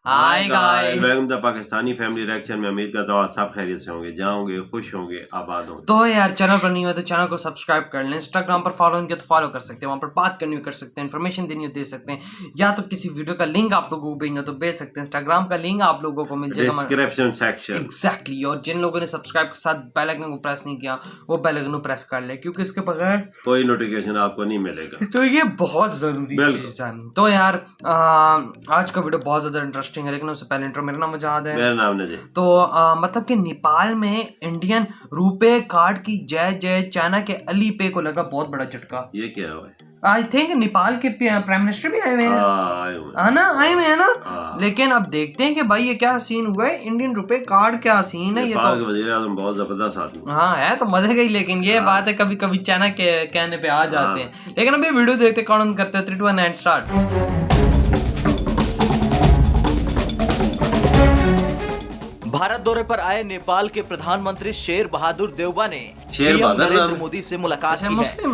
Hi guys, welcome the Pakistani family reaction में। उम्मीद करता हूँ आप सब खैरियत से होंगे, जहाँ होंगे खुश होंगे, आबाद होंगे। तो यार चैनल पर नहीं हुआ तो चैनल को सब्सक्राइब कर लें। इंस्टाग्राम पर फॉलो नहीं किया तो फॉलो कर सकते हैं, वहां पर बात करनी हो कर सकते हैं, इन्फॉर्मेशन देनी हो दे सकते हैं, या तो किसी वीडियो का लिंक आप लोगों को भेजना तो भेज सकते हैं। इंस्टाग्राम का लिंक आप लोगों को मिल जाएगा डिस्क्रिप्शन सेक्शन। एग्जैक्टली। और जिन लोगों ने सब्सक्राइब के साथ बेल आइकन को प्रेस नहीं किया वो बेल आइकन को प्रेस कर ले, क्योंकि इसके बगैर कोई नोटिफिकेशन आपको नहीं मिलेगा। तो ये बहुत जरूरी चीज है। तो यार आज का वीडियो बहुत ज्यादा इंटरेस्टिंग है, लेकिन उससे पहले इंट्रो। मेरा नाम आजाद है। मेरा नाम नजी। तो मतलब कि नेपाल में इंडियन रुपए कार्ड की जय जय, चाइना के अली पे को लगा बहुत बड़ा झटका। ये क्या हुआ? आई थिंक नेपाल के प्राइम मिनिस्टर भी आए हुए हैं, आए हुए हैं ना। लेकिन अब देखते हैं कि भाई ये क्या सीन हुआ है, इंडियन रुपए कार्ड क्या सीन है। ये तो वज़ीर आज़म बहुत जबरदस्त आदमी। हाँ है तो मजे का ही, लेकिन ये बात है कभी कभी चाइना के कहने पे आ जाते हैं। लेकिन अभी वीडियो देखते कौन करते हैं। 3 2 1 एंड स्टार्ट। भारत दौरे पर आए नेपाल के प्रधानमंत्री शेर बहादुर देउबा ने पीएम नरेंद्र मोदी से मुलाकात की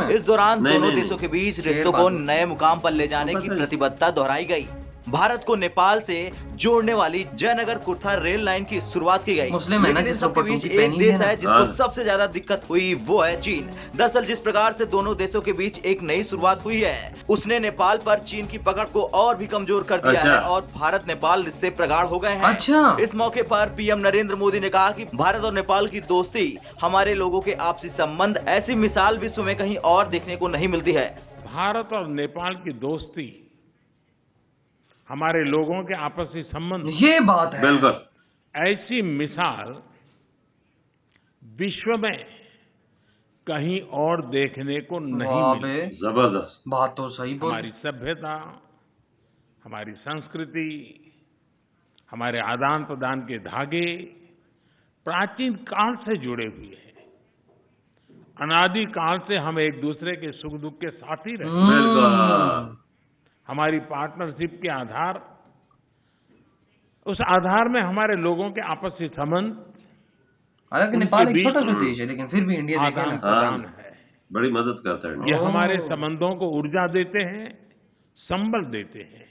है। इस दौरान दोनों देशों के बीच रिश्तों को नए मुकाम पर ले जाने की प्रतिबद्धता दोहराई गई। भारत को नेपाल से जोड़ने वाली जयनगर कुर्था रेल लाइन की शुरुआत की गई। लेकिन इन सबके बीच एक देश है जिसको सबसे ज्यादा दिक्कत हुई, वो है चीन। दरअसल जिस प्रकार से दोनों देशों के बीच एक नई शुरुआत हुई है, उसने नेपाल पर चीन की पकड़ को और भी कमजोर कर दिया है और भारत नेपाल इससे प्रगाढ़ हो गए हैं। इस मौके पर पीएम नरेंद्र मोदी ने कहा कि भारत और नेपाल की दोस्ती, हमारे लोगों के आपसी संबंध, ऐसी मिसाल विश्व में कहीं और देखने को नहीं मिलती है। भारत और नेपाल की दोस्ती, हमारे लोगों के आपसी संबंध, ये बात है बिल्कुल। ऐसी मिसाल विश्व में कहीं और देखने को नहीं मिलती। जबरदस्त बात तो सही बोली। हमारी सभ्यता, हमारी संस्कृति, हमारे आदान प्रदान के धागे प्राचीन काल से जुड़े हुए हैं। अनादि काल से हम एक दूसरे के सुख दुख के साथी रहे। बिल्कुल। हमारी पार्टनरशिप के आधार, उस आधार में हमारे लोगों के आपसी संबंध, हालांकि नेपाल एक छोटा सा देश है, लेकिन फिर भी इंडिया देखा ना प्रदान है, बड़ी मदद करता है। ये हमारे संबंधों को ऊर्जा देते हैं, संबल देते हैं।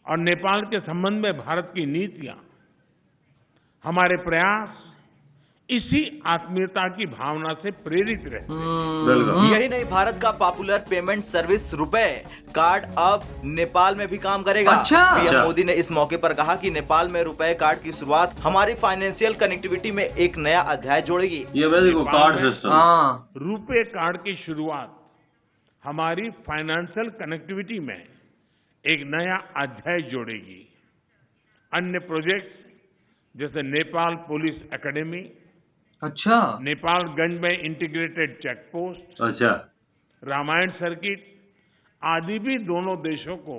और नेपाल के संबंध में भारत की नीतियां, हमारे प्रयास इसी आत्मीयता की भावना से प्रेरित रहते हैं। यही नहीं, भारत का पॉपुलर पेमेंट सर्विस रुपए कार्ड अब नेपाल में भी काम करेगा। पीएम मोदी ने इस मौके पर कहा कि नेपाल में रुपए कार्ड की शुरुआत हमारी फाइनेंशियल कनेक्टिविटी में एक नया अध्याय जोड़ेगी। ये कार्ड सिस्टम, रुपए कार्ड की शुरुआत हमारी फाइनेंशियल कनेक्टिविटी में एक नया अध्याय जोड़ेगी। अन्य प्रोजेक्ट्स जैसे नेपाल पुलिस एकेडमी, नेपालगंज में integrated check post, Ramayan circuit आदि भी दोनों देशों को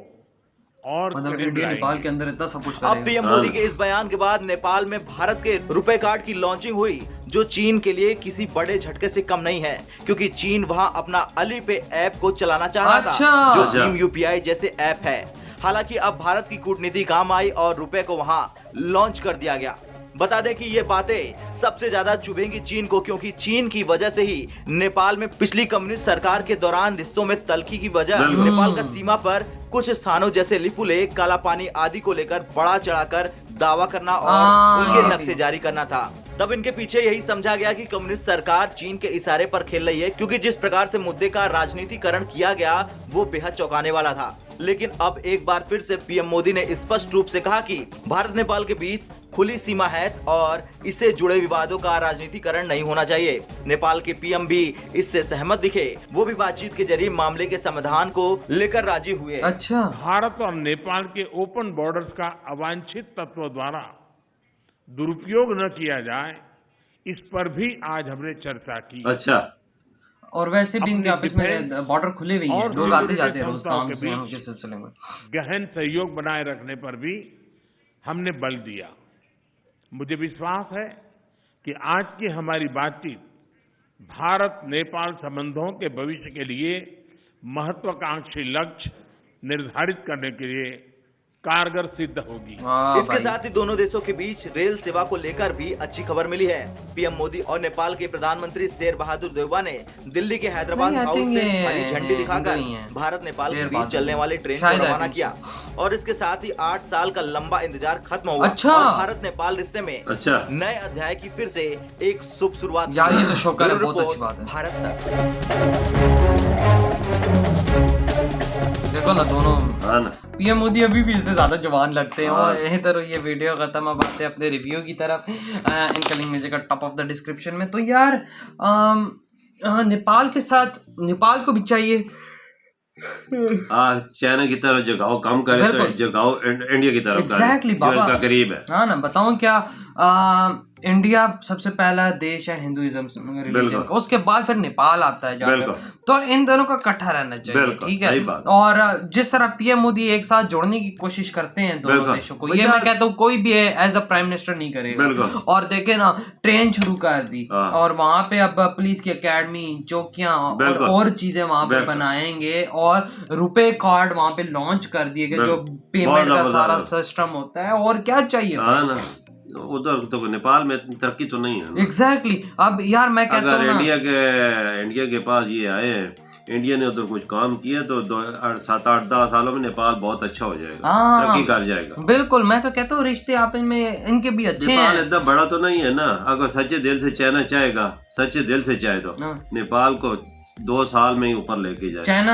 और मतलब इंडिया नेपाल के अंदर इतना सब कुछ करेगा। अब पीएम मोदी के इस बयान के बाद नेपाल में भारत के रुपए कार्ड की लॉन्चिंग हुई, जो चीन के लिए किसी बड़े झटके से कम नहीं है, क्योंकि चीन वहां अपना अली पे ऐप को चलाना चाह रहा था, जो भीम यूपीआई जैसे ऐप है। हालांकि अब भारत की कूटनीति काम आई और रुपए को वहां लॉन्च कर दिया गया। बता दें कि ये बातें सबसे ज्यादा चुभेंगी चीन को, क्योंकि चीन की वजह से ही नेपाल में पिछली कम्युनिस्ट सरकार के दौरान रिश्तों में तल्खी की वजह नेपाल का सीमा पर कुछ स्थानों जैसे लिपुलेख, काला पानी आदि को लेकर बड़ा चढ़ाकर दावा करना और उनके नक्शे जारी करना था। तब इनके पीछे यही समझा गया कि कम्युनिस्ट सरकार चीन के इशारे पर खेल रही है, क्योंकि जिस प्रकार से मुद्दे का राजनीतिकरण किया गया वो बेहद चौंकाने वाला था। लेकिन अब एक बार फिर से पीएम मोदी ने स्पष्ट रूप से कहा कि भारत नेपाल के बीच खुली सीमा है और इससे जुड़े विवादों का राजनीतिकरण नहीं होना चाहिए। नेपाल के पीएम भी इससे सहमत दिखे, वो भी बातचीत के जरिए मामले के समाधान को लेकर राजी हुए। भारत और नेपाल के ओपन बॉर्डर्स का अवांछित तत्व द्वारा दुरुपयोग न किया जाए, इस पर भी आज हमने चर्चा की। और वैसे भी इनके आपस में बॉर्डर खुले हुए हैं, लोग आते जाते हैं रोज काम के सिलसिले में। गहन सहयोग बनाए रखने पर भी हमने बल दिया। मुझे विश्वास है कि आज की हमारी बातचीत भारत नेपाल संबंधों के भविष्य के लिए महत्वाकांक्षी लक्ष्य निर्धारित करने के लिए कारगर सिद्ध होगी। इसके साथ ही दोनों देशों के बीच रेल सेवा को लेकर भी अच्छी खबर मिली है। पीएम मोदी और नेपाल के प्रधानमंत्री शेर बहादुर देउबा ने दिल्ली के हैदराबाद हाउस से हरी झंडी दिखाकर भारत नेपाल के बीच चलने वाले ट्रेन को रवाना किया और इसके साथ ही 8 साल का लंबा इंतजार खत्म हुआ और भारत नेपाल रिश्ते में नए अध्याय की फिर से एक शुभ शुरुआत। यार ये तो शौकर है, बहुत अच्छी बात है। भारत तक देखो ना दोनों पीएम मोदी अभी भी इससे ज्यादा जवान लगते हैं। और यही तरह ये वीडियो खत्म, अब आते हैं अपने रिव्यू की तरफ। इनका लिंक मिलेगा टॉप ऑफ द डिस्क्रिप्शन में। तो यार नेपाल के साथ नेपाल को भी चाहिए चाइना की तरफ जगाओ कम करे तो जगाओ इंडिया की तरफ एग्जैक्टली बाबा का करीब है। हाँ ना, बताऊं क्या, इंडिया सबसे पहला देश है हिंदुइज्म रिलीजन का, उसके बाद फिर नेपाल आता है जाकर। तो इन दोनों का इकट्ठा रहना चाहिए, ठीक है। और जिस तरह पीएम मोदी एक साथ जोड़ने की कोशिश करते हैं दोनों देशों को, ये मैं कहता हूँ कोई भी एज अ प्राइम मिनिस्टर नहीं करेगा। और देखे ना, ट्रेन शुरू कर दी और वहां पे अब पुलिस की एकेडमी, चौकियां और चीजें वहां पे बनाएंगे और रुपए कार्ड वहां पे लॉन्च कर दिए गए, जो पेमेंट का सारा सिस्टम होता है। और क्या चाहिए उधर तो नेपाल में इतनी तरक्की तो नहीं है। एग्जैक्टली अब यार मैं कहता हूँ इंडिया के पास ये आए हैं, इंडिया ने उधर कुछ काम किया तो 7-8-10 सालों में नेपाल बहुत अच्छा हो जाएगा, तरक्की कर जाएगा। बिल्कुल, मैं तो कहता हूँ रिश्ते आप में इनके भी अच्छे हैं। नेपाल इतना बड़ा तो नहीं है ना, अगर सच्चे दिल से चाइना चाहेगा, सच्चे दिल से चाहे तो नेपाल को 2 साल में ही ऊपर लेके जाए। चाइना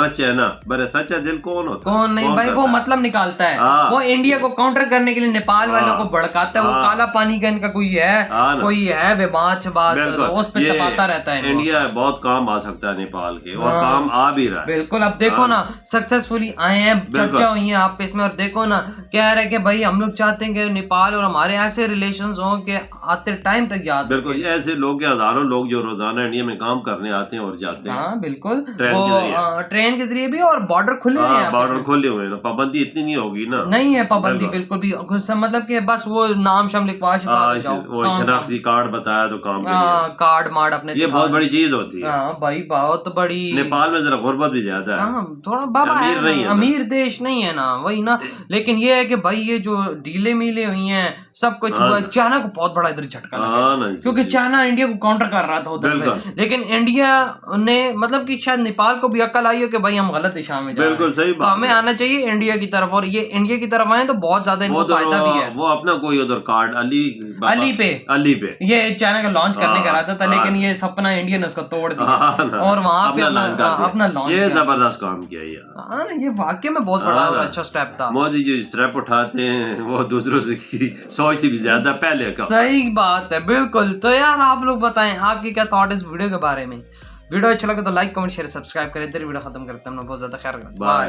चाइना बड़े सच्चा दिल कौन होता कौन नहीं भाई, वो मतलब निकालता है, वो इंडिया को काउंटर करने के लिए नेपाल वालों को भड़काता है। वो काला पानी का इनका कोई है विवाद उस पर दबाता रहता है। इंडिया बहुत काम आ सकता है नेपाल के, और काम आ भी रहा है। बिल्कुल, अब देखो ना सक्सेसफुली आए हैं, चर्चा हुई है आप इसमें, और देखो ना कह रहे कि भाई हम लोग चाहते हैं कि नेपाल और हमारे ऐसे रिलेशंस हो कि आते टाइम तक याद। बिल्कुल, ऐसे लोग हजारों लोग जो रोजाना इंडिया में काम करने आते हैं और जाते हैं। हाँ बिल्कुल, ट्रेन के जरिए भी, और बॉर्डर खुले हुए हैं। बॉर्डर खुले हुए हैं, पाबंदी इतनी नहीं होगी ना। नहीं है पाबंदी बिल्कुल भी, मतलब कि बस वो नाम शाम लिखवा वो शनाख्ती कार्ड बताया तो काम कार्ड मार्ड अपने, ये बहुत बड़ी चीज होती है भाई, बहुत बड़ी। नेपाल में जरा गुर्बत भी ज्यादा है, थोड़ा बाबा अमीर देश नहीं है ना, वही ना। लेकिन ये है कि भाई ये जो डीले मिले हुई हैं सब कुछ हुआ, चाइना को बहुत बड़ा इधर झटका लगा, क्योंकि चाइना इंडिया को काउंटर कर रहा था उधर से। लेकिन इंडिया ने मतलब कि शायद नेपाल को भी अक्ल आई हो कि भाई हम गलत दिशा में जा रहे हैं। बिल्कुल सही बात, तो हमें आना चाहिए इंडिया की तरफ, और ये इंडिया की तरफ आए तो बहुत ज्यादा इनको फायदा भी है। वो अपना कोई उधर कार्ड अली पे ये चाइना का लॉन्च करने का इरादा था, लेकिन ये सपना इंडिया ने उसको तोड़ दिया और वहां पे अपना लॉन्च, ये जबरदस्त काम किया यार। ये वाकई में बहुत बड़ा और अच्छा स्टेप था। मोदी जी स्टेप उठाते हैं वो दूसरों से सोच भी ज्यादा पहले का। सही बात है, बिल्कुल। तो यार आप लोग बताएं आपकी क्या थॉट इस वीडियो के बारे में। वीडियो अच्छा लगे तो लाइक कमेंट शेयर सब्सक्राइब करें। इधर वीडियो खत्म करते हैं, हम बहुत ज्यादा खैर। बाय।